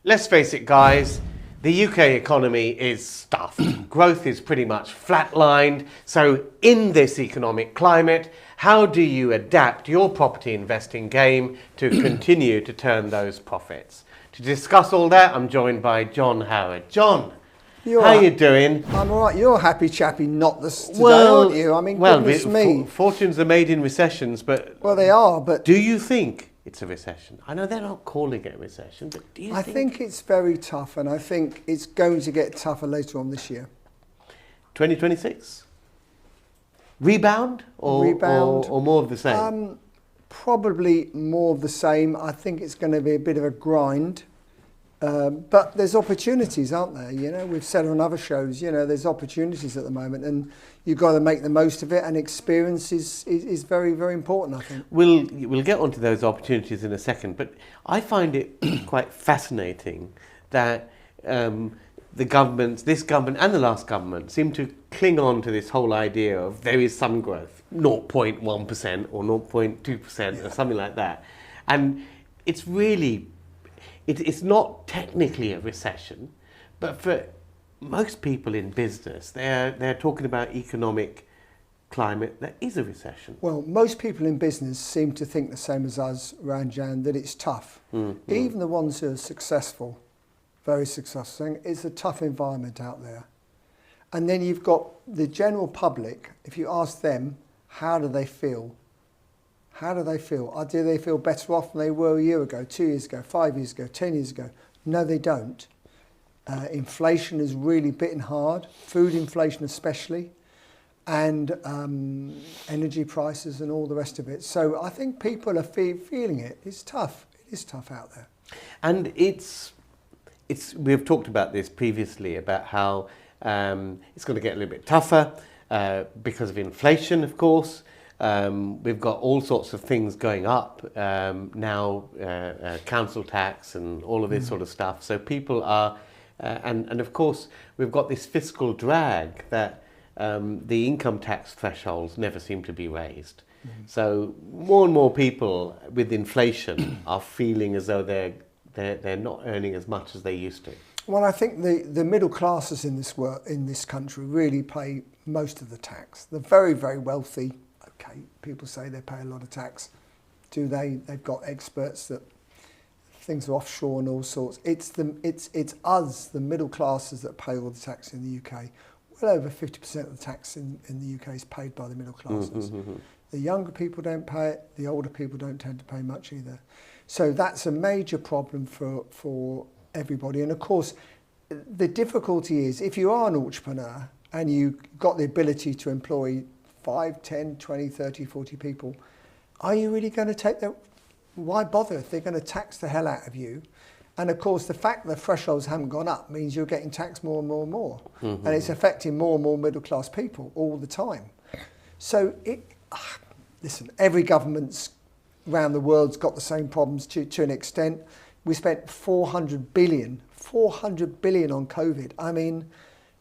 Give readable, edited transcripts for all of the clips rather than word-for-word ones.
let's face it, guys, the UK economy is stuffed. Growth is pretty much flatlined. So in this economic climate, how do you adapt your property investing game to continue to turn those profits? To discuss all that, I'm joined by John Howard. John, how you doing? I'm all right. You're a happy chappy, not this today, aren't you? I mean, goodness me. Fortunes are made in recessions, but... Well, they are, but... Do you think it's a recession? I know they're not calling it a recession, but do you think... I think it's very tough, and I think it's going to get tougher later on this year. 2026? Rebound? Or more of the same? Probably more of the same. I think it's going to be a bit of a grind. But there's opportunities, aren't there? You know, we've said on other shows, you know, there's opportunities at the moment, and you've got to make the most of it, and experience is very, very important, I think. We'll get onto those opportunities in a second, but I find it quite fascinating that the governments, this government and the last government, seem to cling on to this whole idea of there is some growth, 0.1% or 0.2% or something like that. And it's really... It's not technically a recession, but for most people in business, they're talking about economic climate that is a recession. Well, most people in business seem to think the same as us, Ranjan, that it's tough. Even the ones who are successful, very successful, it's a tough environment out there. And then you've got the general public. If you ask them, how do they feel? How do they feel? Do they feel better off than they were a year ago, 2 years ago, 5 years ago, 10 years ago? No, they don't. Inflation is really bitten hard, food inflation especially, and energy prices and all the rest of it. So I think people are feeling it. It's tough. It is tough out there. And we've talked about this previously, about how it's going to get a little bit tougher because of inflation, of course. We've got all sorts of things going up now, council tax and all of this sort of stuff. So people are, and of course, we've got this fiscal drag that the income tax thresholds never seem to be raised. So more and more people with inflation are feeling as though they're not earning as much as they used to. Well, I think the middle classes in this country really pay most of the tax. The very, very wealthy. Okay, people say they pay a lot of tax. Do they? They've got experts that things are offshore and all sorts. It's us, the middle classes, that pay all the tax in the UK. Well over 50% of the tax in the UK is paid by the middle classes. The younger people don't pay it. The older people don't tend to pay much either. So that's a major problem for everybody. And of course, the difficulty is if you are an entrepreneur and you've got the ability to employ 5, 10, 20, 30, 40 people, are you really going to take that? Why bother if they're going to tax the hell out of you? And of course, the fact that the thresholds haven't gone up means you're getting taxed more and more and more. And it's affecting more and more middle class people all the time. So, listen, every government's around the world's got the same problems to an extent. We spent 400 billion on COVID. I mean,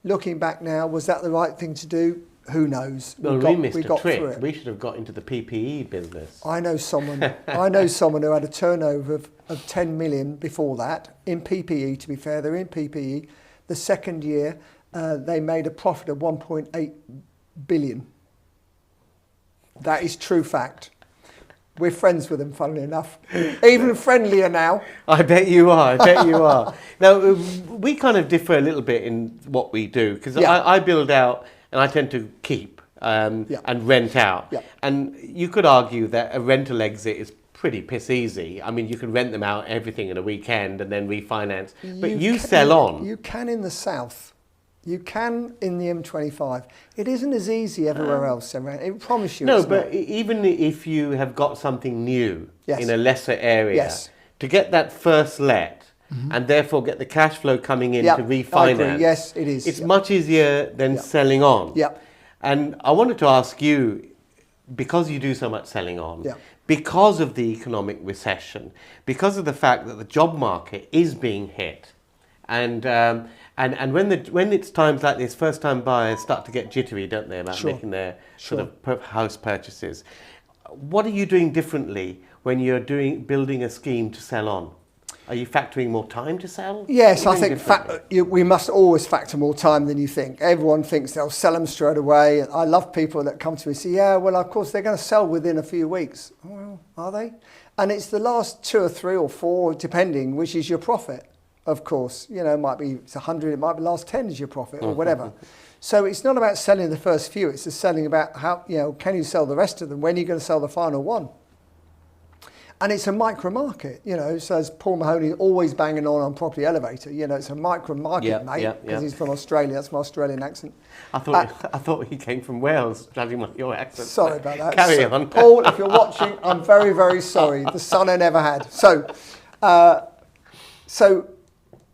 looking back now, was that the right thing to do? Who knows? Well, we missed a trick. We should have got into the PPE business. I know someone who had a turnover of 10 million before that in PPE. To be fair, they're in PPE. The second year, they made a profit of 1.8 billion. That is true fact. We're friends with them, funnily enough. Even friendlier now. I bet you are. Now, we kind of differ a little bit in what we do, because I build out and I tend to keep and rent out. And you could argue that a rental exit is pretty piss easy. I mean, you can rent them out everything in a weekend and then refinance. But you sell on. You can in the south. You can in the M25. It isn't as easy everywhere else around. I promise you. No, but even if you have got something new in a lesser area, to get that first let, and therefore get the cash flow coming in to refinance. I agree. Yes, it is. It's much easier than selling on. And I wanted to ask you, because you do so much selling on, because of the economic recession, because of the fact that the job market is being hit, and when it's times like this, first-time buyers start to get jittery, don't they, about making their sort of house purchases. What are you doing differently when you're building a scheme to sell on? Are you factoring more time to sell? Yes, I Even think we must always factor more time than you think. Everyone thinks they'll sell them straight away. I love people that come to me and say, yeah, well, of course, they're going to sell within a few weeks. Oh, well, are they? And it's the last 2 or 3 or 4, depending, which is your profit, of course. You know, it might be it's 100, it might be the last 10 is your profit or whatever. So it's not about selling the first few. It's just selling about how, you know, can you sell the rest of them? When are you going to sell the final one? And it's a micro market, you know, so as Paul Mahoney always banging on Property Elevator, you know, it's a micro market, mate, because he's from Australia. That's my Australian accent. I thought he came from Wales, judging by your accent. Sorry about that. Carry on. Paul, if you're watching, I'm very, very sorry. The son I never had. So,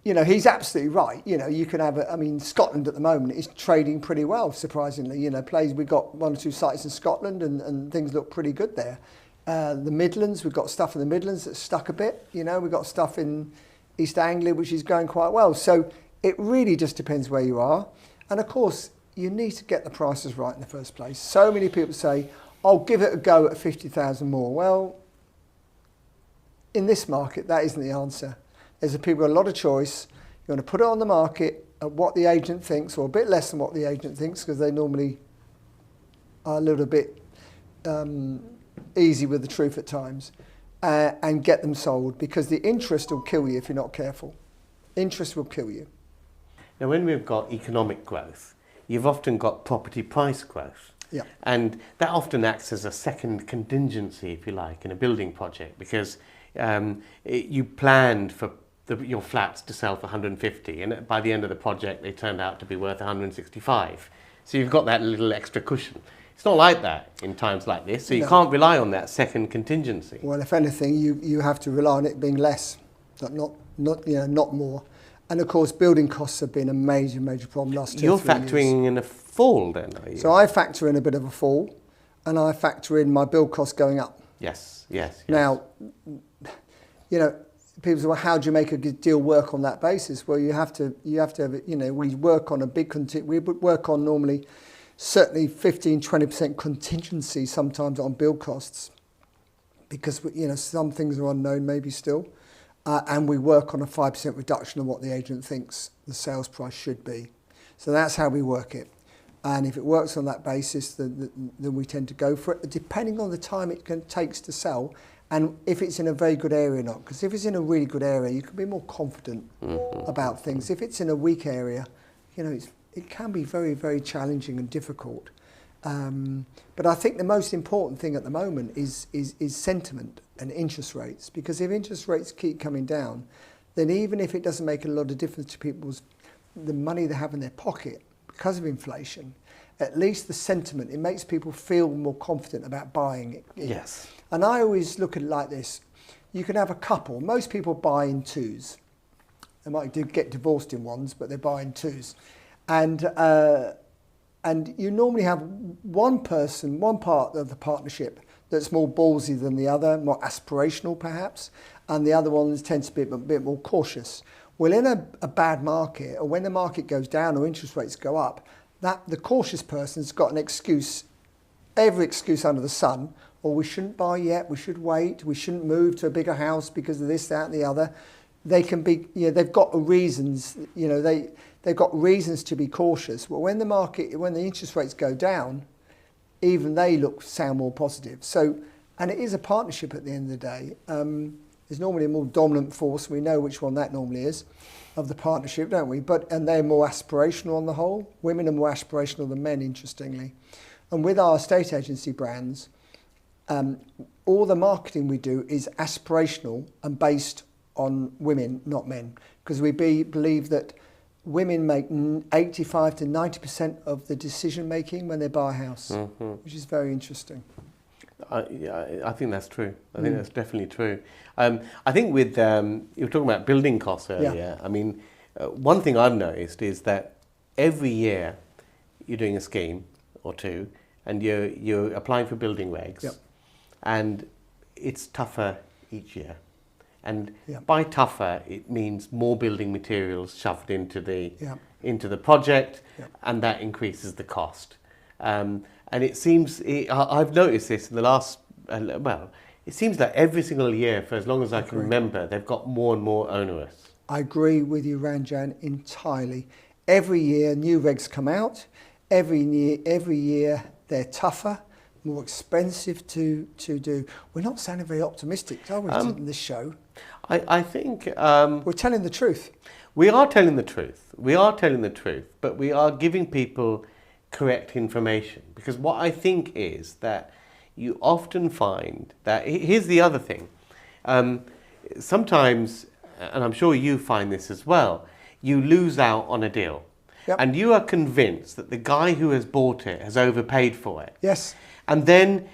you know, he's absolutely right. You know, you can have, Scotland at the moment is trading pretty well, surprisingly. You know, we've got 1 or 2 sites in Scotland and things look pretty good there. The Midlands, we've got stuff in the Midlands that's stuck a bit. You know, we've got stuff in East Anglia which is going quite well. So it really just depends where you are. And of course, you need to get the prices right in the first place. So many people say, I'll give it a go at 50,000 more. Well, in this market, that isn't the answer. There's people with a lot of choice. You want to put it on the market at what the agent thinks, or a bit less than what the agent thinks, because they normally are a little bit easy with the truth at times, and get them sold, because the interest will kill you if you're not careful. Interest will kill you. Now, when we've got economic growth, you've often got property price growth. Yeah. And that often acts as a second contingency, if you like, in a building project, because you planned for your flats to sell for 150, and by the end of the project, they turned out to be worth 165. So you've got that little extra cushion. It's not like that in times like this, so you can't rely on that second contingency. Well, if anything, you have to rely on it being less, not more. And of course, building costs have been a major problem last 2 or 3 years. You're factoring in a fall then, are you? So I factor in a bit of a fall, and I factor in my build costs going up. Yes. Now, you know, people say, well, how do you make a good deal work on that basis? Well, you have to have, you know, we work on normally certainly 15-20% contingency sometimes on build costs, because, you know, some things are unknown maybe still, and we work on a 5% reduction of what the agent thinks the sales price should be. So that's how we work it. And if it works on that basis, then we tend to go for it, depending on the time it takes to sell, and if it's in a very good area or not. Because if it's in a really good area, you can be more confident about things. If it's in a weak area, you know, it can be very, very challenging and difficult. But I think the most important thing at the moment is sentiment and interest rates. Because if interest rates keep coming down, then even if it doesn't make a lot of difference to the money they have in their pocket because of inflation, at least the sentiment, it makes people feel more confident about buying it. Yes. And I always look at it like this. You can have a couple. Most people buy in twos. They might get divorced in ones, but they buy in twos. And you normally have one part of the partnership that's more ballsy than the other, more aspirational perhaps, and the other one tends to be a bit more cautious. Well, in a bad market, or when the market goes down or interest rates go up, the cautious person's got an excuse, every excuse under the sun, or we shouldn't buy yet, we should wait, we shouldn't move to a bigger house because of this, that, and the other. They can be, you know, they've got reasons, you know, they've got reasons to be cautious. But when the interest rates go down, even they sound more positive. So, and it is a partnership at the end of the day. There's normally a more dominant force. We know which one that normally is of the partnership, don't we? And they're more aspirational on the whole. Women are more aspirational than men, interestingly. And with our estate agency brands, all the marketing we do is aspirational and based on women, not men, because we believe that women make 85 to 90% of the decision making when they buy a house, which is very interesting. I think that's true. I think that's definitely true. I think with, you were talking about building costs earlier. Yeah. I mean, one thing I've noticed is that every year you're doing a scheme or two and you're applying for building regs, and it's tougher each year. And by tougher, it means more building materials shoved into the project, and that increases the cost. And it seems, I've noticed this in the last, it seems like every single year, for as long as I can Agree. remember, they've got more and more onerous. I agree with you, Ranjan, entirely. Every year, new regs come out. Every year they're tougher, more expensive to do. We're not sounding very optimistic, are we, in this show? I think... We're telling the truth. We are telling the truth. We are telling the truth, but we are giving people correct information. Because what I think is that you often find that... Here's the other thing. Sometimes, and I'm sure you find this as well, you lose out on a deal. Yep. And you are convinced that the guy who has bought it has overpaid for it. Yes. And then,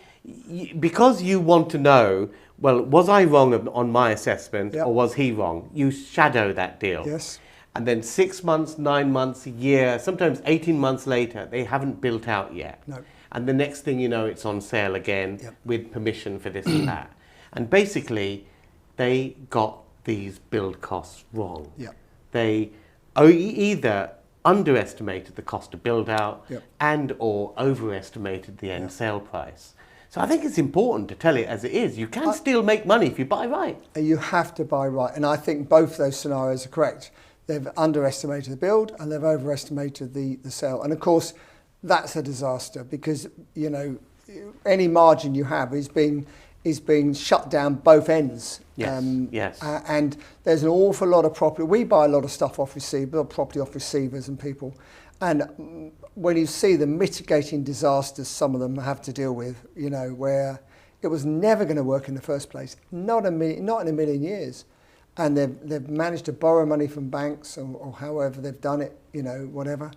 because you want to know, well, was I wrong on my assessment, Yep. or was he wrong? You shadow that deal. Yes. And then 6 months, 9 months, a year, sometimes 18 months later, they haven't built out yet. No. And the next thing you know, it's on sale again Yep. with permission for this and that. And basically, they got these build costs wrong. Yep. They either underestimated the cost to build out Yep. and or overestimated the end Yep. sale price. So I think it's important to tell it as it is. You can still make money if you buy right. You have to buy right. And I think both those scenarios are correct. They've underestimated the build and they've overestimated the sale. And of course, that's a disaster because, you know, any margin you have is being shut down both ends. Yes, yes. And there's an awful lot of property. We buy a lot of stuff off receivers, property off receivers and people. And when you see the mitigating disasters some of them have to deal with, you know, where it was never going to work in the first place, not in a million years. And they've managed to borrow money from banks or however they've done it, you know, whatever.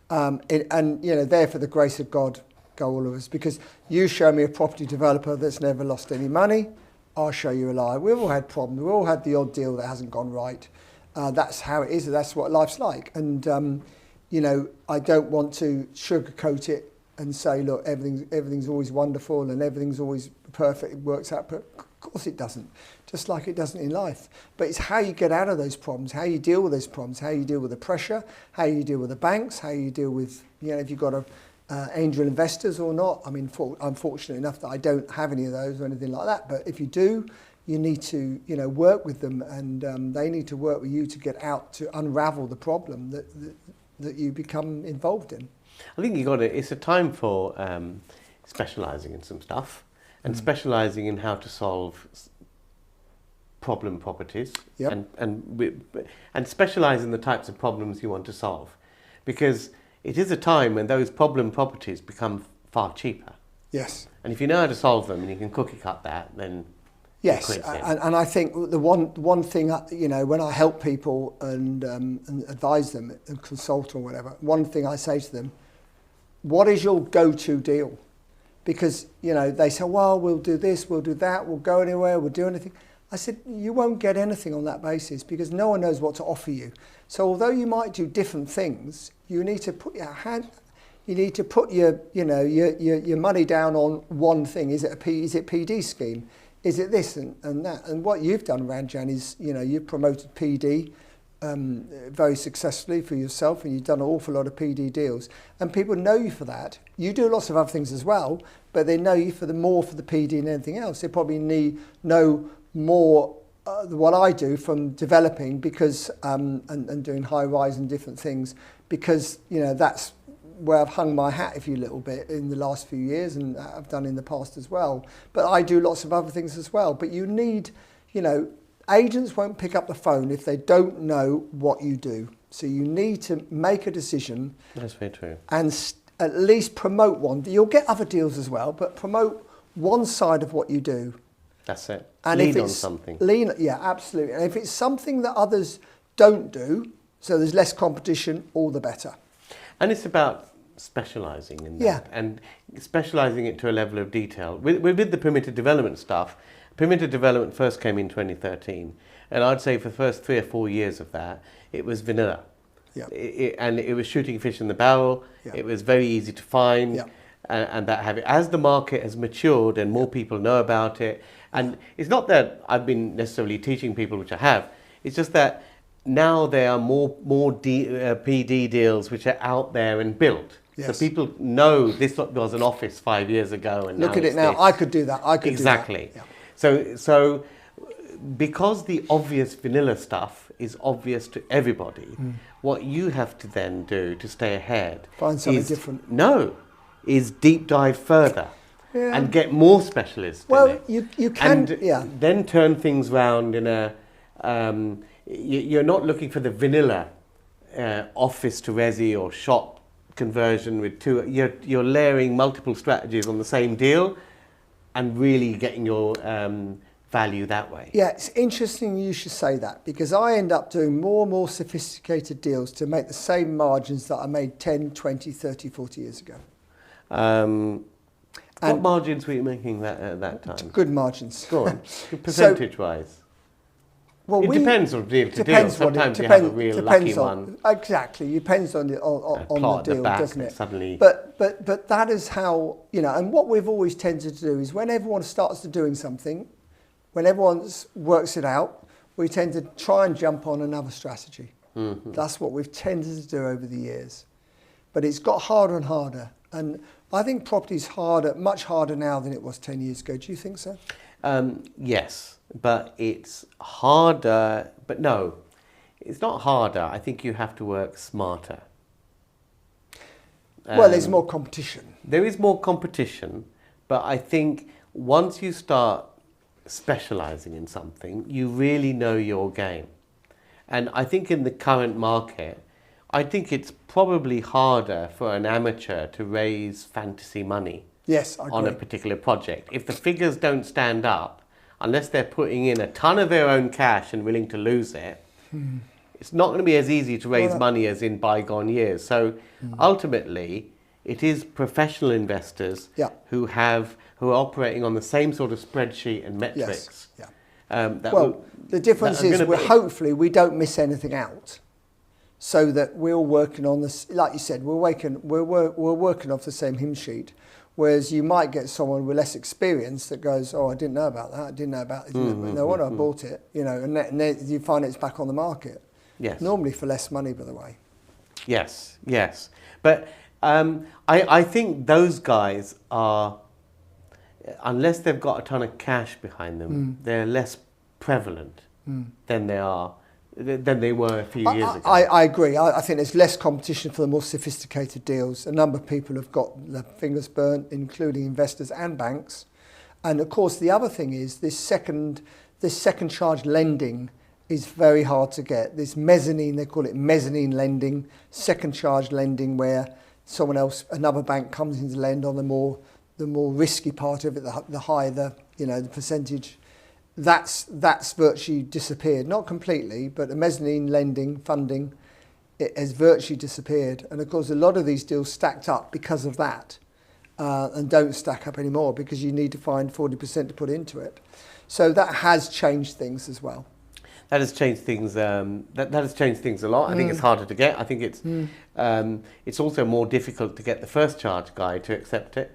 And, you know, there for the grace of God go all of us. Because you show me a property developer that's never lost any money, I'll show you a lie. We've all had problems. We've all had the odd deal that hasn't gone right. That's how it is. That's what life's like. And, you know, I don't want to sugarcoat it and say, look, everything's always wonderful and everything's always perfect, it works out. But of course it doesn't, just like it doesn't in life. But it's how you get out of those problems, how you deal with those problems, how you deal with the pressure, how you deal with the banks, how you deal with, you know, if you've got angel investors or not. I mean, I'm fortunate enough that I don't have any of those or anything like that. But if you do, you need to, you know, work with them and they need to work with you to get out, to unravel the problem that you become involved in. I think it's a time for specialising in some stuff and specialising in how to solve problem properties. Yep. and specialise in the types of problems you want to solve. Because it is a time when those problem properties become far cheaper. Yes. And if you know how to solve them and you can cookie cut that, then yes, and I think the one thing, you know, when I help people and advise them and consult or whatever, one thing I say to them, what is your go-to deal? Because, you know, they say, well, we'll do this, we'll do that, we'll go anywhere, we'll do anything. I said, you won't get anything on that basis because no one knows what to offer you. So although you might do different things, you need to put your your money down on one thing. Is it PD scheme? Is it this and that? And what you've done, Ranjan, is, you know, you've promoted PD very successfully for yourself, and you've done an awful lot of PD deals. And people know you for that. You do lots of other things as well, but they know you for the PD than anything else. They probably know more what I do from developing because and doing high rise and different things, because, you know, that's where I've hung my hat, if you little bit, in the last few years, and I've done in the past as well. But I do lots of other things as well. But you need, you know, agents won't pick up the phone if they don't know what you do. So you need to make a decision. That's very true. And at least promote one. You'll get other deals as well, but promote one side of what you do. That's it. And lean on something. Yeah, absolutely. And if it's something that others don't do, so there's less competition, all the better. And it's about specialising in that and specialising it to a level of detail. With the permitted development stuff, permitted development first came in 2013, and I'd say for the first 3 or 4 years of that, it was vanilla. Yeah. And it was shooting fish in the barrel. Yeah. It was very easy to find. Yeah. And that habit. As the market has matured and more people know about it, and it's not that I've been necessarily teaching people, which I have, it's just that now there are more PD deals which are out there and built. Yes. So people know this was an office 5 years ago, and look at it now. This. I could do that. I could exactly. do that. Yeah. So because the obvious vanilla stuff is obvious to everybody, what you have to then do to stay ahead Find something different. No, is deep dive further and get more specialists in it. You can, and then turn things round in a... you're not looking for the vanilla office to resi or shop conversion with two. You're layering multiple strategies on the same deal and really getting your value that way. Yeah, it's interesting you should say that, because I end up doing more and more sophisticated deals to make the same margins that I made 10, 20, 30, 40 years ago. What margins were you making at that time? Good margins. Go on, percentage-wise. Well, it depends on deal to deal. Sometimes you have a real lucky one. Exactly, it depends on the deal, doesn't it? Suddenly. But that is how, and what we've always tended to do is when everyone starts to doing something, when everyone works it out, we tend to try and jump on another strategy. Mm-hmm. That's what we've tended to do over the years. But it's got harder and harder. And I think property is much harder now than it was 10 years ago. Do you think so? Yes, but it's harder. But no, it's not harder. I think you have to work smarter. Well, there's more competition. There is more competition, but I think once you start specializing in something, you really know your game. And I think in the current market, I think it's probably harder for an amateur to raise fantasy money. Yes, I agree. On a particular project. If the figures don't stand up, unless they're putting in a ton of their own cash and willing to lose it, it's not going to be as easy to raise money as in bygone years. So ultimately, it is professional investors who are operating on the same sort of spreadsheet and metrics. Yes. The difference is hopefully we don't miss anything out, so that we're all working on this. Like you said, we're working off the same hymn sheet. Whereas you might get someone with less experience that goes, "Oh, I didn't know about that. I didn't know about it. No wonder I bought it." And then you find it's back on the market. Yes. Normally for less money, by the way. Yes. But I think those guys are, unless they've got a ton of cash behind them, they're less prevalent than they were a few years ago. I agree. I think there's less competition for the more sophisticated deals. A number of people have got their fingers burnt, including investors and banks. And of course, the other thing is this second charge lending is very hard to get. This mezzanine, they call it mezzanine lending, second charge lending, where another bank comes in to lend on the more risky part of it, the higher the percentage. That's virtually disappeared. Not completely, but the mezzanine lending funding, it has virtually disappeared. And of course, a lot of these deals stacked up because of that, and don't stack up anymore because you need to find 40% to put into it. So that has changed things as well. That has changed things. That has changed things a lot. I think it's harder to get. I think it's also more difficult to get the first charge guy to accept it.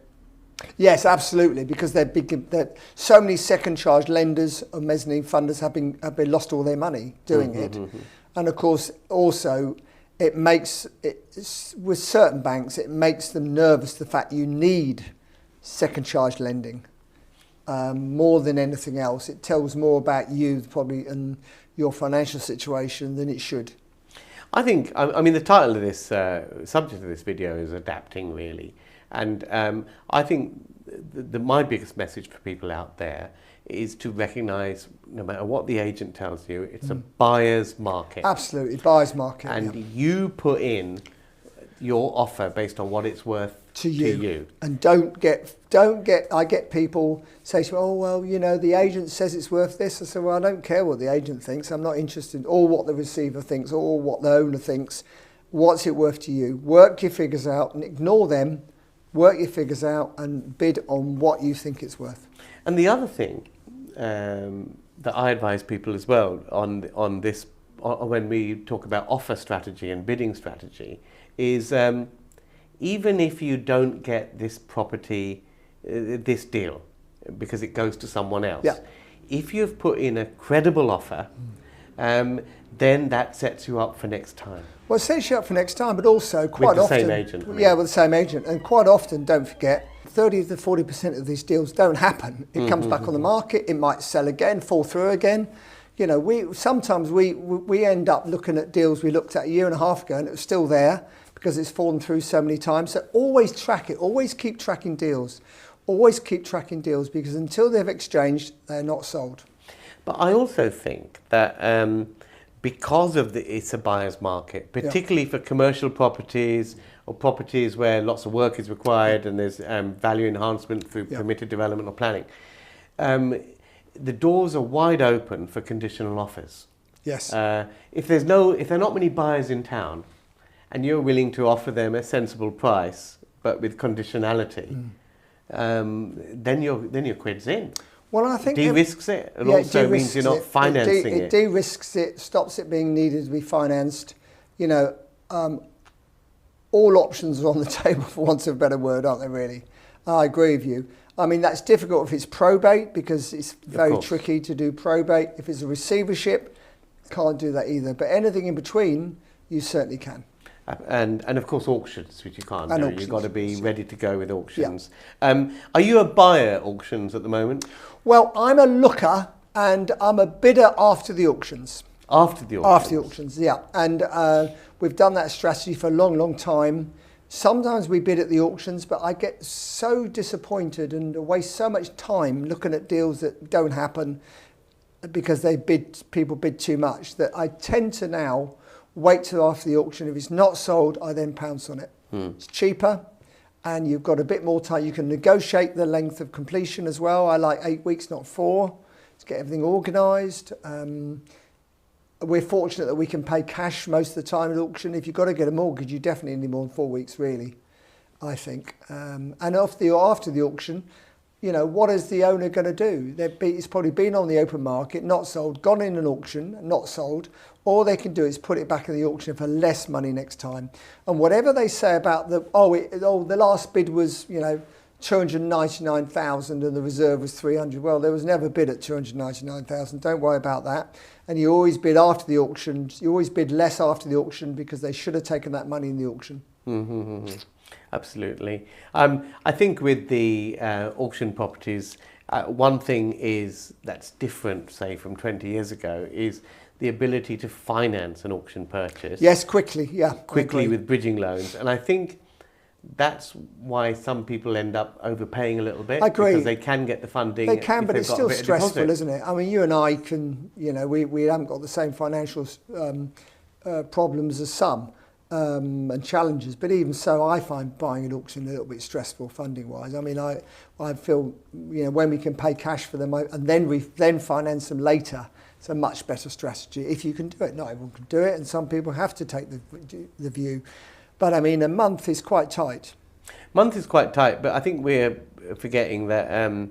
Yes, absolutely, because so many second charge lenders or mezzanine funders have been lost all their money doing it, and of course also it makes with certain banks it makes them nervous, the fact you need second charge lending more than anything else. It tells more about you probably and your financial situation than it should. I think the title of this subject of this video is adapting, really. And I think my biggest message for people out there is to recognise, no matter what the agent tells you, it's a buyer's market. Absolutely, buyer's market. And you put in your offer based on what it's worth to you. And don't get. I get people say to me, "Oh well, the agent says it's worth this." I say, "Well, I don't care what the agent thinks. I'm not interested, or what the receiver thinks, or what the owner thinks. What's it worth to you? Work your figures out and ignore them. Work your figures out and bid on what you think it's worth." And the other thing that I advise people as well on this, when we talk about offer strategy and bidding strategy, is even if you don't get this property, this deal, because it goes to someone else, if you've put in a credible offer, then that sets you up for next time. Well, it sets you up for next time, but also quite often... With the same agent. Yeah, with the same agent. And quite often, don't forget, 30 to 40% of these deals don't happen. It comes back on the market. It might sell again, fall through again. You know, we end up looking at deals we looked at a year and a half ago and it was still there because it's fallen through so many times. So always track it. Always keep tracking deals. Always keep tracking deals because until they've exchanged, they're not sold. But I also think that because of it's a buyer's market, particularly for commercial properties or properties where lots of work is required and there's value enhancement through permitted development or planning, the doors are wide open for conditional offers. Yes. If there are not many buyers in town, and you're willing to offer them a sensible price, but with conditionality, then your quid's in. Well, I think de-risks it, and also means you're not financing it. It de-risks it, stops it being needed to be financed. You know, all options are on the table, for want of a better word, aren't they? Really, I agree with you. I mean, that's difficult if it's probate because it's very tricky to do probate. If it's a receivership, can't do that either. But anything in between, you certainly can. And of course auctions, which you can't do. You've got to be ready to go with auctions. Yeah. Are you a buyer at auctions at the moment? Well, I'm a looker and I'm a bidder after the auctions. After the auctions? After the auctions, yeah. And we've done that strategy for a long, long time. Sometimes we bid at the auctions, but I get so disappointed and waste so much time looking at deals that don't happen because people bid too much that I tend to now wait till after the auction. If it's not sold, I then pounce on it. It's cheaper and you've got a bit more time. You can negotiate the length of completion as well. I like 8 weeks, not 4, to get everything organised. We're fortunate that we can pay cash most of the time at auction. If you've got to get a mortgage, you definitely need more than 4 weeks, really, I think. And after the auction, you know, what is the owner going to do? It's probably been on the open market, not sold, gone in an auction, not sold. All they can do is put it back in the auction for less money next time. And whatever they say about the last bid was, you know, 299,000 and the reserve was 300. Well, there was never a bid at 299,000. Don't worry about that. And you always bid after the auction. You always bid less after the auction because they should have taken that money in the auction. Absolutely. I think with the auction properties, one thing that's different, say, from 20 years ago is the ability to finance an auction purchase. Yes, quickly, yeah. Quickly with bridging loans. And I think that's why some people end up overpaying a little bit. I agree. Because they can get the funding. They can, but it's still stressful, isn't it? I mean, you and I can, you know, we haven't got the same financial problems as some and challenges. But even so, I find buying an auction a little bit stressful funding-wise. I mean, I feel, you know, when we can pay cash for them and then finance them later, it's a much better strategy if you can do it. Not everyone can do it, and some people have to take the view. But I mean, a month is quite tight. Month is quite tight, but I think we're forgetting that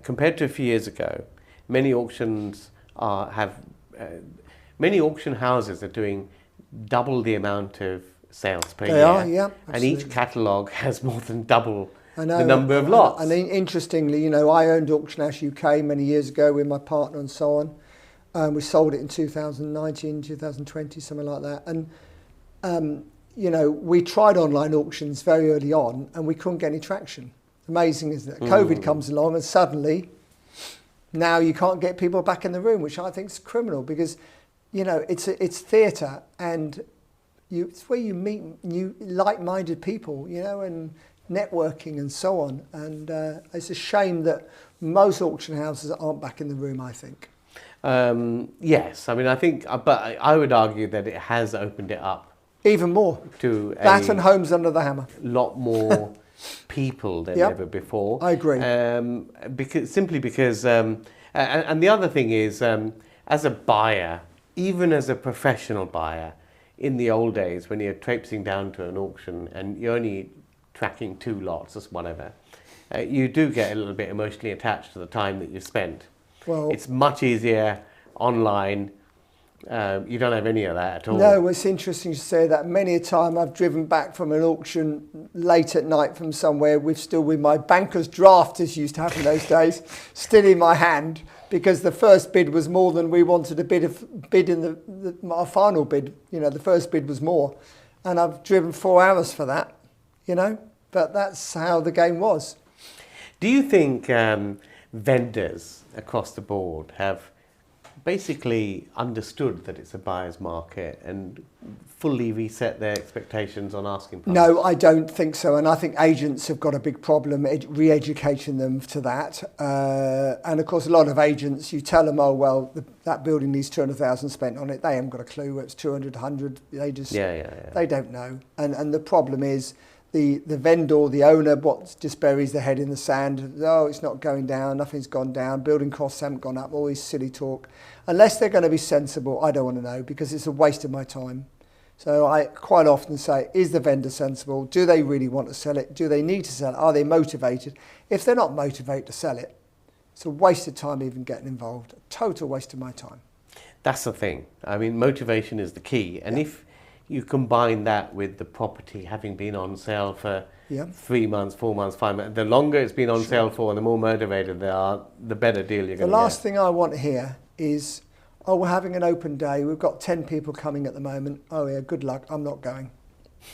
compared to a few years ago, many auction houses are doing double the amount of sales per year. They are, yeah. And Absolutely. each catalogue has more than double the number of lots. And interestingly, you know, I owned Auction House UK many years ago with my partner and so on. We sold it in 2019, 2020, something like that. And you know, we tried online auctions very early on and we couldn't get any traction. Amazing, isn't it? COVID comes along and suddenly now you can't get people back in the room, which I think is criminal because, you know, it's theatre and it's where you meet new like-minded people, you know, and networking and so on. And it's a shame that most auction houses aren't back in the room, I think. Yes, I mean, I think, but I would argue that it has opened it up. Even more. To that and Homes Under the Hammer. Lot more people than ever before. I agree. Because and the other thing is, as a buyer, even as a professional buyer, in the old days when you're traipsing down to an auction and you're only tracking 2 lots or whatever, you do get a little bit emotionally attached to the time that you've spent. Well, it's much easier online. You don't have any of that at all. No, it's interesting to say that. Many a time I've driven back from an auction late at night from somewhere with my banker's draft, as used to happen those days, still in my hand because the first bid was more than we wanted to bid in our final bid. You know, the first bid was more. And I've driven 4 hours for that, you know. But that's how the game was. Do you think vendors across the board have basically understood that it's a buyer's market and fully reset their expectations on asking price? No, I don't think so. And I think agents have got a big problem re-educating them to that. And of course, a lot of agents, you tell them, oh, well, that building needs 200,000 spent on it. They haven't got a clue. It's 200, 100. They just, they don't know. And the problem is the vendor, the owner, just buries their head in the sand. Oh, it's not going down. Nothing's gone down. Building costs haven't gone up. All this silly talk. Unless they're going to be sensible, I don't want to know, because it's a waste of my time. So I quite often say, is the vendor sensible? Do they really want to sell it? Do they need to sell it? Are they motivated? If they're not motivated to sell it, it's a waste of time even getting involved. A total waste of my time. That's the thing. I mean, motivation is the key. And if you combine that with the property having been on sale for 3 months, 4 months, 5 months, the longer it's been on sale for and the more motivated they are, the better deal you're going to get. The last thing I want to hear is, oh, we're having an open day. We've got 10 people coming at the moment. Oh yeah, good luck. I'm not going.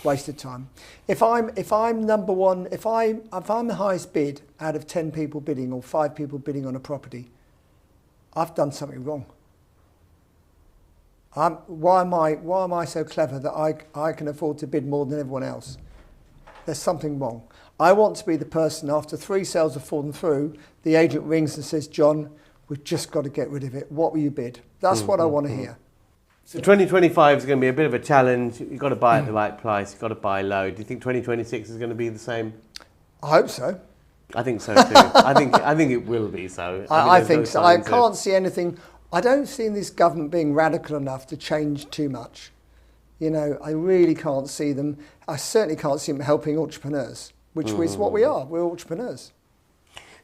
Wasted time. If I'm number one, if I'm the highest bid out of 10 people bidding or 5 people bidding on a property, I've done something wrong. Why am I so clever that I can afford to bid more than everyone else? There's something wrong. I want to be the person, after 3 sales have fallen through, the agent rings and says, John, we've just got to get rid of it. What will you bid? That's what I want to hear. So 2025 is going to be a bit of a challenge. You've got to buy at the right price. You've got to buy low. Do you think 2026 is going to be the same? I hope so. I think so too. I think it will be so. I think so. I can't see anything. I don't see this government being radical enough to change too much. You know, I really can't see them. I certainly can't see them helping entrepreneurs, which is what we are. We're entrepreneurs.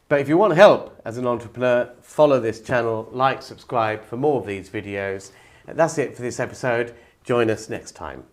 But if you want help as an entrepreneur, follow this channel, like, subscribe for more of these videos. That's it for this episode. Join us next time.